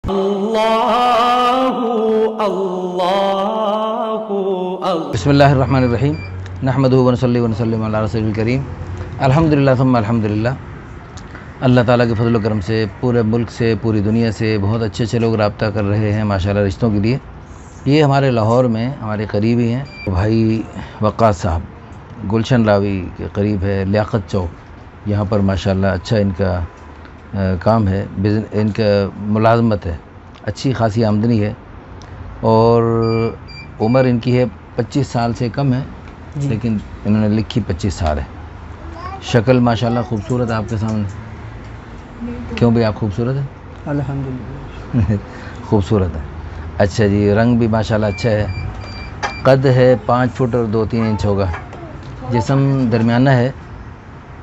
بسم اللہ الرحمن الرحیم نحمدہ ونصلی ونسلم علی رسول الکریم الحمدللہ ثم الحمدللہ۔ اللہ تعالیٰ کے فضل و کرم سے پورے ملک سے پوری دنیا سے بہت اچھے اچھے لوگ رابطہ کر رہے ہیں ماشاءاللہ رشتوں کے لیے۔ یہ ہمارے لاہور میں ہمارے قریبی ہیں بھائی وقاص صاحب، گلشن راوی کے قریب ہے لیاقت چوک، یہاں پر ماشاءاللہ اچھا ان کا کام ہے، ان کا ملازمت ہے، اچھی خاصی آمدنی ہے، اور عمر ان کی ہے 25 سال سے کم ہے، لیکن انہوں نے لکھی 25 سال ہے۔ شکل ماشاءاللہ خوبصورت ہے آپ کے سامنے، کیوں بھی آپ خوبصورت ہیں؟ الحمدللہ خوبصورت ہے۔ اچھا جی، رنگ بھی ماشاءاللہ اچھا ہے، قد ہے 5 فٹ اور 2-3 انچ ہوگا، جسم درمیانہ ہے،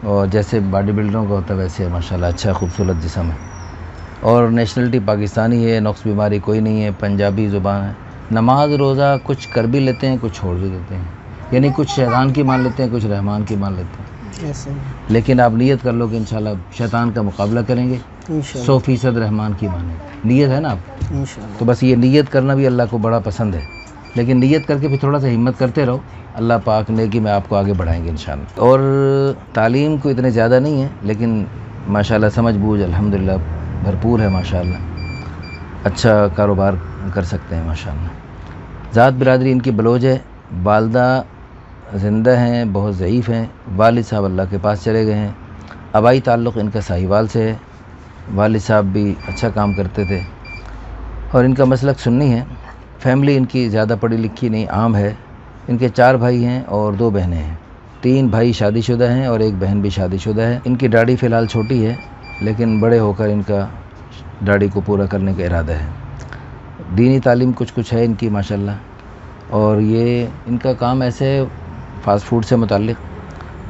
اور جیسے باڈی بلڈروں کا ہوتا ہے ویسے ماشاءاللہ اچھا خوبصورت جسم ہے، اور نیشنلٹی پاکستانی ہے، نقص بیماری کوئی نہیں ہے، پنجابی زبان ہے۔ نماز روزہ کچھ کر بھی لیتے ہیں، کچھ چھوڑ بھی دیتے ہیں، یعنی کچھ شیطان کی مان لیتے ہیں، کچھ رحمان کی مان لیتے ہیں، لیکن آپ نیت کر لو کہ انشاءاللہ شیطان کا مقابلہ کریں گے، 100% رحمان کی مانیں گے۔ نیت ہے نا آپ، تو بس یہ نیت کرنا بھی اللہ کو بڑا پسند ہے، لیکن نیت کر کے پھر تھوڑا سا ہمت کرتے رہو، اللہ پاک نیکی میں آپ کو آگے بڑھائیں گے انشاءاللہ۔ اور تعلیم کو اتنے زیادہ نہیں ہے، لیکن ماشاءاللہ سمجھ بوجھ الحمدللہ بھرپور ہے ماشاءاللہ، اچھا کاروبار کر سکتے ہیں ماشاءاللہ۔ ذات برادری ان کی بلوچ ہے، والدہ زندہ ہیں، بہت ضعیف ہیں، والد صاحب اللہ کے پاس چلے گئے ہیں، آبائی تعلق ان کا ساہیوال سے ہے، والد صاحب بھی اچھا کام کرتے تھے، اور ان کا مسلک سنی ہے۔ فیملی ان کی زیادہ پڑھی لکھی نہیں، عام ہے۔ ان کے 4 بھائی ہیں اور 2 بہنیں ہیں، 3 بھائی شادی شدہ ہیں اور 1 بہن بھی شادی شدہ ہے۔ ان کی داڑھی فی الحال چھوٹی ہے، لیکن بڑے ہو کر ان کا داڑھی کو پورا کرنے کا ارادہ ہے۔ دینی تعلیم کچھ ہے ان کی ماشاءاللہ، اور یہ ان کا کام ایسے فاسٹ فوڈ سے متعلق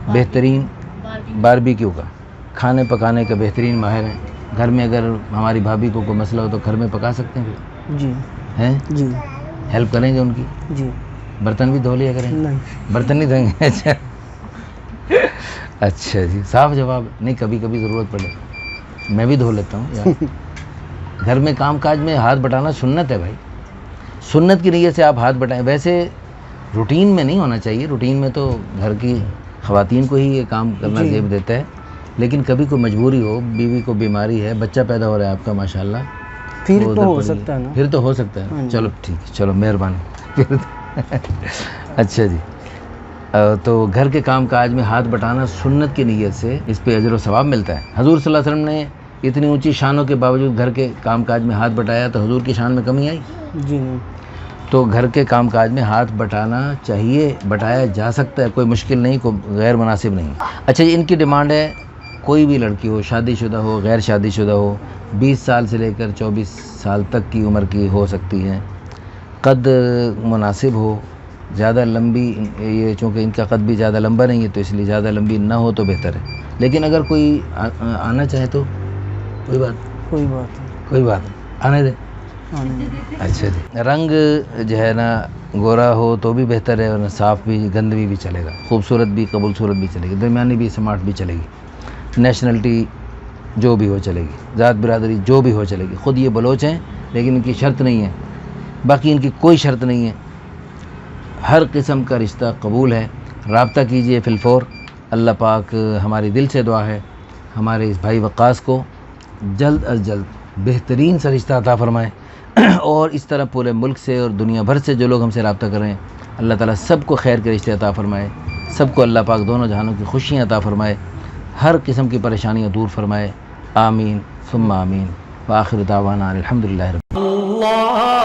بہترین باربیکیو کا کھانے پکانے کا بہترین ماہر ہیں۔ گھر میں اگر ہماری بھابھی کو کوئی مسئلہ ہو تو گھر میں پکا سکتے ہیں پھر؟ جی ہیں جی ہیلپ کریں گے ان کی؟ جی برتن بھی دھو لیا کریں؟ نہیں برتن نہیں دھویں گے؟ اچھا اچھا جی، صاف جواب۔ نہیں، کبھی کبھی ضرورت پڑے میں بھی دھو لیتا ہوں یار۔ گھر میں کام کاج میں ہاتھ بٹانا سنت ہے بھائی، سنت کی نیت سے آپ ہاتھ بٹائیں۔ ویسے روٹین میں نہیں ہونا چاہیے، روٹین میں تو گھر کی خواتین کو ہی یہ کام کرنا زیب دیتا ہے، لیکن کبھی کوئی مجبوری ہو، بیوی کو بیماری ہے، بچہ پیدا ہو رہا ہے آپ کا ماشاءاللہ، پھر تو ہو سکتا ہے نا، پھر تو ہو سکتا ہے۔ چلو ٹھیک ہے، چلو مہربانی۔ اچھا جی، تو گھر کے کام کاج میں ہاتھ بٹانا سنت کی نیت سے اس پہ اجر و ثواب ملتا ہے۔ حضور صلی اللہ علیہ وسلم نے اتنی اونچی شانوں کے باوجود گھر کے کام کاج میں ہاتھ بٹایا تو حضور کی شان میں کمی آئی؟ جی نہیں۔ تو گھر کے کام کاج میں ہاتھ بٹانا چاہیے، بٹایا جا سکتا ہے، کوئی مشکل نہیں، کوئی غیر مناسب نہیں۔ اچھا جی، ان کی ڈیمانڈ ہے کوئی بھی لڑکی ہو، شادی شدہ ہو، غیر شادی شدہ ہو، 20 سال سے لے کر 24 سال تک کی عمر کی ہو سکتی ہے، قد مناسب ہو، زیادہ لمبی، یہ چونکہ ان کا قد بھی زیادہ لمبا نہیں ہے تو اس لیے زیادہ لمبی نہ ہو تو بہتر ہے، لیکن اگر کوئی آنا چاہے تو کوئی بات نہیں، آنے دیں۔ اچھا جی، رنگ جو ہے نا گورا ہو تو بھی بہتر ہے، اور صاف بھی، گندوی بھی چلے گا، خوبصورت بھی، قبول صورت بھی چلے گی، درمیانی بھی، سمارٹ بھی چلے گی، نیشنلٹی جو بھی ہو چلے گی، ذات برادری جو بھی ہو چلے گی۔ خود یہ بلوچ ہیں لیکن ان کی شرط نہیں ہے، باقی ان کی کوئی شرط نہیں ہے، ہر قسم کا رشتہ قبول ہے۔ رابطہ کیجئے فی الفور۔ اللہ پاک ہماری دل سے دعا ہے ہمارے اس بھائی وقاص کو جلد از جلد بہترین سا رشتہ عطا فرمائے، اور اس طرح پورے ملک سے اور دنیا بھر سے جو لوگ ہم سے رابطہ کر رہے ہیں، اللہ تعالیٰ سب کو خیر کے رشتے عطا فرمائے، سب کو اللہ پاک دونوں جہانوں کی خوشیاں عطا فرمائے، ہر قسم کی پریشانیاں دور فرمائے، آمین ثم آمین، وآخر دعوانا الحمدللہ رب۔ اللہ